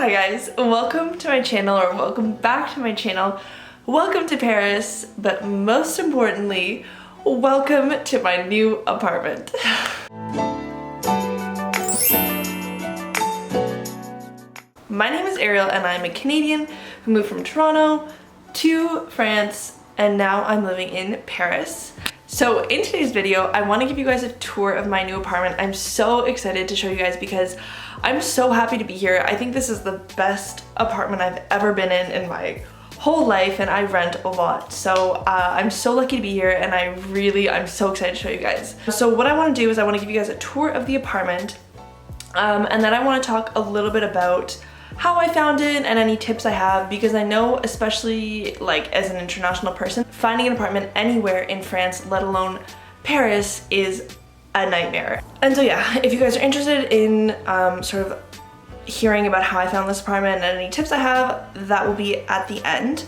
Hi guys, welcome to my channel, or welcome back to my channel. Welcome to Paris, but most importantly, welcome to my new apartment. My name is Arielle and I'm a Canadian who moved from Toronto to France, and now I'm living in Paris. So in today's video, I want to give you guys a tour of my new apartment. I'm so excited to show you guys because I'm so happy to be here. I think this is the best apartment I've ever been in my whole life, and I rent a lot. So I'm so lucky to be here, and I'm so excited to show you guys. So what I want to do is I want to give you guys a tour of the apartment, and then I want to talk a little bit about how I found it and any tips I have, because I know, especially like as an international person, finding an apartment anywhere in France, let alone Paris, is a nightmare. And so yeah, if you guys are interested in sort of hearing about how I found this apartment and any tips I have, that will be at the end.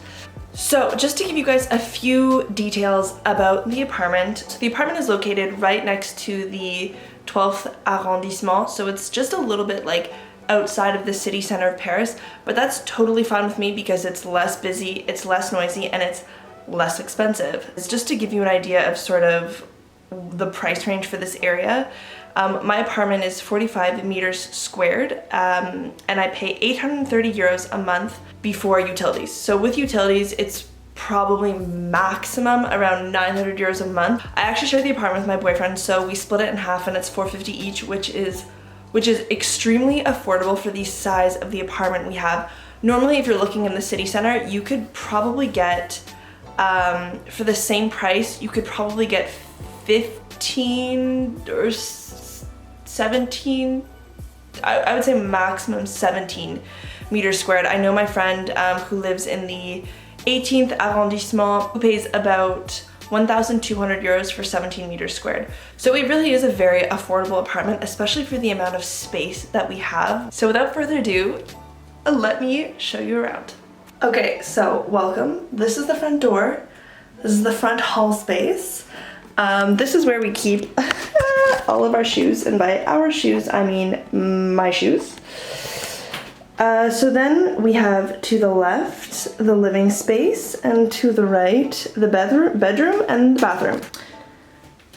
So just to give you guys a few details about the apartment. So the apartment is located right next to the 12th arrondissement, so it's just a little bit like outside of the city center of Paris, but that's totally fine with me because it's less busy, it's less noisy, and it's less expensive. It's just to give you an idea of sort of the price range for this area. My apartment is 45 meters squared, and I pay 830 euros a month before utilities. So with utilities, it's probably maximum around 900 euros a month. I actually share the apartment with my boyfriend, so we split it in half and it's 450 each, which is extremely affordable for the size of the apartment we have. Normally, if you're looking in the city center, you could probably get, for the same price, you could probably get 15 or 17, I would say maximum 17 meters squared. I know my friend who lives in the 18th arrondissement who pays about 1,200 euros for 17 meters squared. So it really is a very affordable apartment, especially for the amount of space that we have. So without further ado, let me show you around. Okay, so welcome. This is the front door. This is the front hall space. This is where we keep all of our shoes, and by our shoes, I mean my shoes. So then we have to the left the living space, and to the right the bedroom and the bathroom.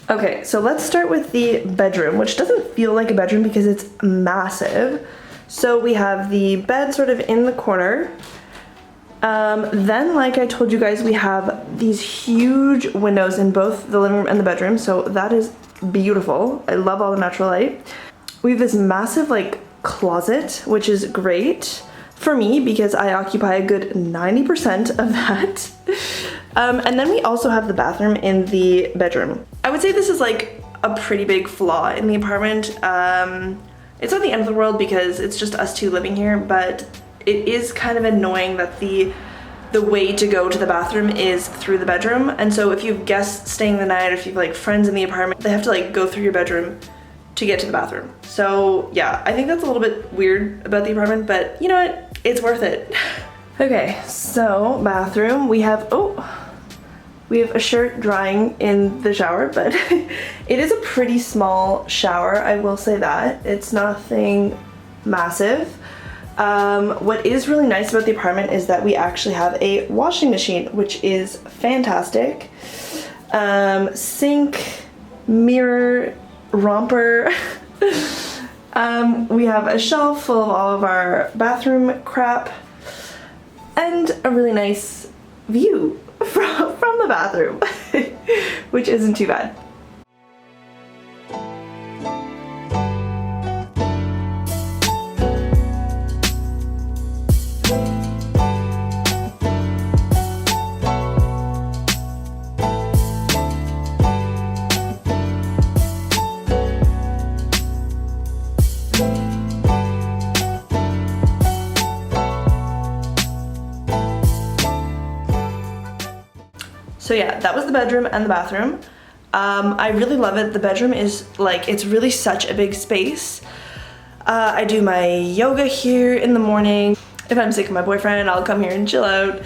Okay, so let's start with the bedroom, which doesn't feel like a bedroom because it's massive. So we have the bed sort of in the corner. Then, like I told you guys, we have these huge windows in both the living room and the bedroom, so that is beautiful. I love all the natural light. We have this massive like closet, which is great for me because I occupy a good 90% of that. And then we also have the bathroom in the bedroom. I would say this is like a pretty big flaw in the apartment. It's not the end of the world because it's just us two living here, but it is kind of annoying that the way to go to the bathroom is through the bedroom. And so if you have guests staying the night, or if you have like friends in the apartment, they have to like go through your bedroom to get to the bathroom. So yeah, I think that's a little bit weird about the apartment, but you know what? It's worth it. Okay, so bathroom, we have a shirt drying in the shower, but it is a pretty small shower, I will say that. It's nothing massive. What is really nice about the apartment is that we actually have a washing machine, which is fantastic. Sink, mirror, romper. We have a shelf full of all of our bathroom crap, and a really nice view from the bathroom, which isn't too bad. So yeah, that was the bedroom and the bathroom. I really love it. The bedroom is like, it's really such a big space. I do my yoga here in the morning. If I'm sick of my boyfriend, I'll come here and chill out.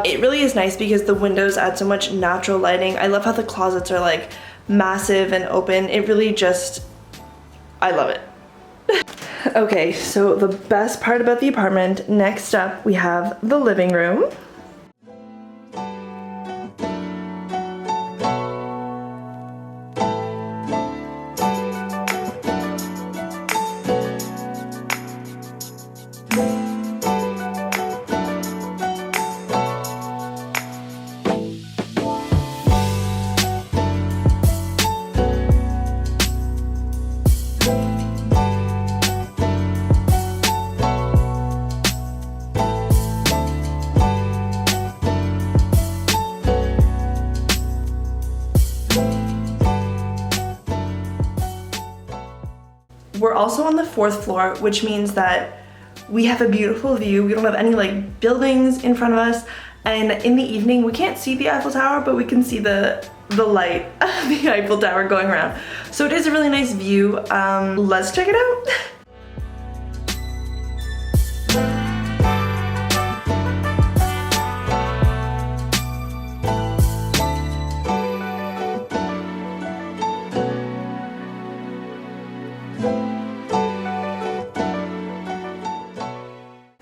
It really is nice because the windows add so much natural lighting. I love how the closets are like massive and open. It really just, I love it. Okay, so the best part about the apartment, next up we have the living room. We're also on the 4th floor, which means that we have a beautiful view. We don't have any like buildings in front of us. And in the evening, we can't see the Eiffel Tower, but we can see the light of the Eiffel Tower going around. So it is a really nice view. Let's check it out.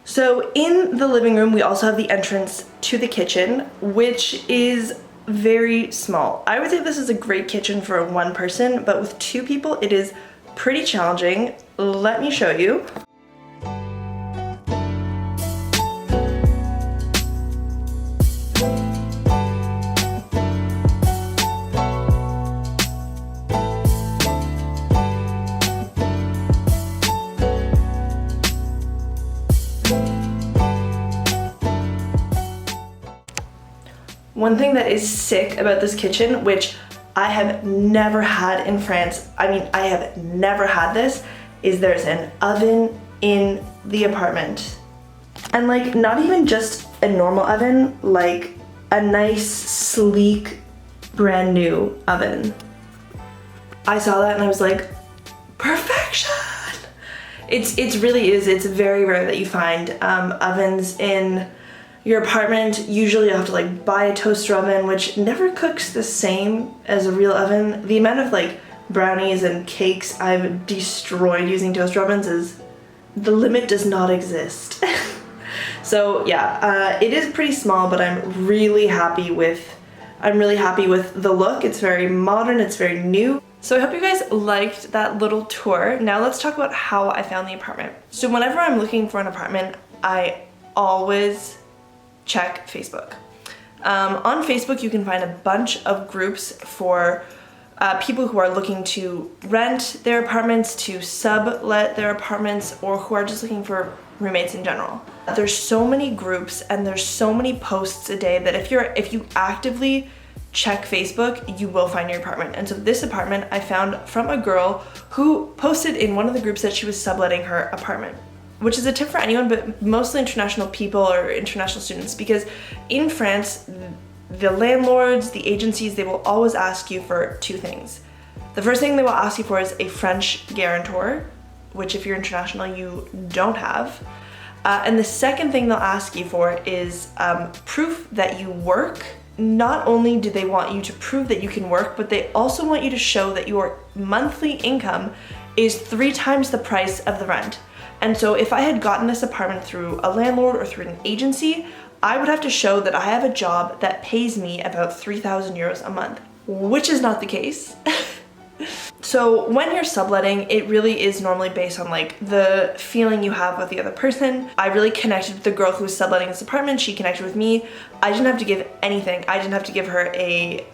So in the living room, we also have the entrance to the kitchen, which is very small. I would say this is a great kitchen for one person, but with 2 people, it is pretty challenging. Let me show you. One thing that is sick about this kitchen, which I have never had in France, I mean, I have never had this, is there's an oven in the apartment. And like, not even just a normal oven, like a nice, sleek, brand new oven. I saw that and I was like, perfection! It really is, it's very rare that you find ovens in your apartment. Usually you have to like buy a toaster oven, which never cooks the same as a real oven. The amount of like brownies and cakes I've destroyed using toaster ovens is, the limit does not exist. So yeah, it is pretty small, but I'm really happy with the look. It's very modern, it's very new. So I hope you guys liked that little tour. Now let's talk about how I found the apartment. So whenever I'm looking for an apartment, I always check Facebook. On Facebook, you can find a bunch of groups for people who are looking to rent their apartments, to sublet their apartments, or who are just looking for roommates in general. There's so many groups and there's so many posts a day that if you actively check Facebook, you will find your apartment. And so this apartment I found from a girl who posted in one of the groups that she was subletting her apartment, which is a tip for anyone, but mostly international people or international students, because in France, the landlords, the agencies, they will always ask you for 2 things. The first thing they will ask you for is a French guarantor, which if you're international, you don't have. And the second thing they'll ask you for is proof that you work. Not only do they want you to prove that you can work, but they also want you to show that your monthly income is 3 times the price of the rent. And so if I had gotten this apartment through a landlord or through an agency, I would have to show that I have a job that pays me about 3,000 euros a month, which is not the case. So when you're subletting, it really is normally based on like the feeling you have with the other person. I really connected with the girl who was subletting this apartment. She connected with me. I didn't have to give anything. I didn't have to give her a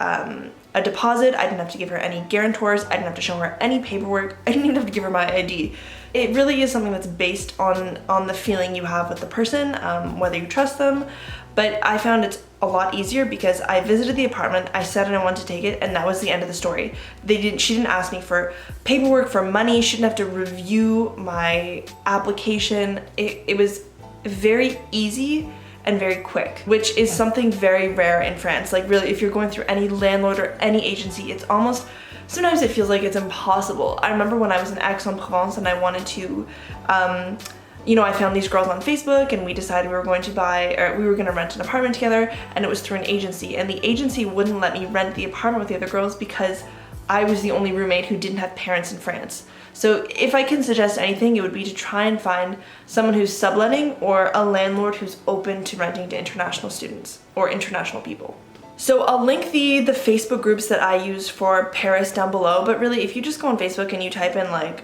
deposit. I didn't have to give her any guarantors. I didn't have to show her any paperwork. I didn't even have to give her my ID. It really is something that's based on the feeling you have with the person, whether you trust them. But I found it's a lot easier because I visited the apartment, I said I wanted to take it, and that was the end of the story. She didn't ask me for paperwork, for money. She didn't have to review my application. It was very easy and very quick, which is something very rare in France. Like really, if you're going through any landlord or any agency, it's almost, sometimes it feels like it's impossible. I remember when I was in Aix-en-Provence and I wanted to, I found these girls on Facebook and we decided we were going to rent an apartment together, and it was through an agency, and the agency wouldn't let me rent the apartment with the other girls because I was the only roommate who didn't have parents in France. So if I can suggest anything, it would be to try and find someone who's subletting or a landlord who's open to renting to international students or international people. So I'll link the Facebook groups that I use for Paris down below, but really if you just go on Facebook and you type in like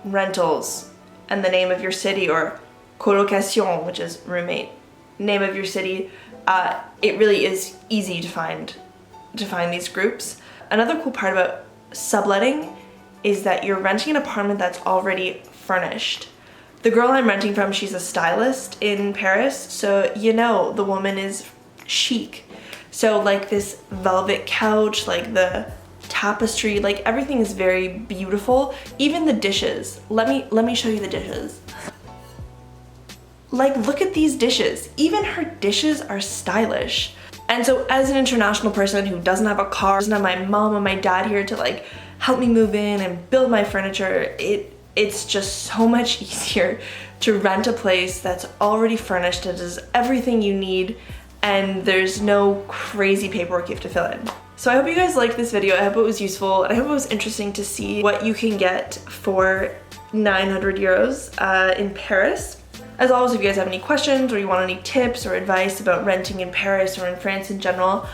rentals and the name of your city, or colocation, which is roommate, name of your city, it really is easy to find these groups. Another cool part about subletting is that you're renting an apartment that's already furnished. The girl I'm renting from, she's a stylist in Paris, so you know the woman is chic. So like this velvet couch, like the tapestry, like everything is very beautiful. Even the dishes. Let me show you the dishes. Like, look at these dishes. Even her dishes are stylish. And so as an international person who doesn't have a car, doesn't have my mom and my dad here to like help me move in and build my furniture, it's just so much easier to rent a place that's already furnished. It has everything you need, and there's no crazy paperwork you have to fill in. So I hope you guys liked this video. I hope it was useful, and I hope it was interesting to see what you can get for 900 euros in Paris. As always, if you guys have any questions or you want any tips or advice about renting in Paris or in France in general,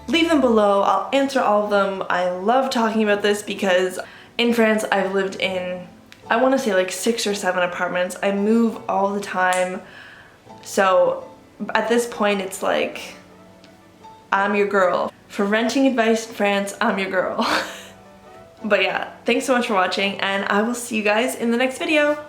leave them below. I'll answer all of them. I love talking about this because in France I've lived in, I want to say like 6 or 7 apartments. I move all the time. So at this point it's like, I'm your girl. For renting advice in France, I'm your girl. But yeah, thanks so much for watching, and I will see you guys in the next video.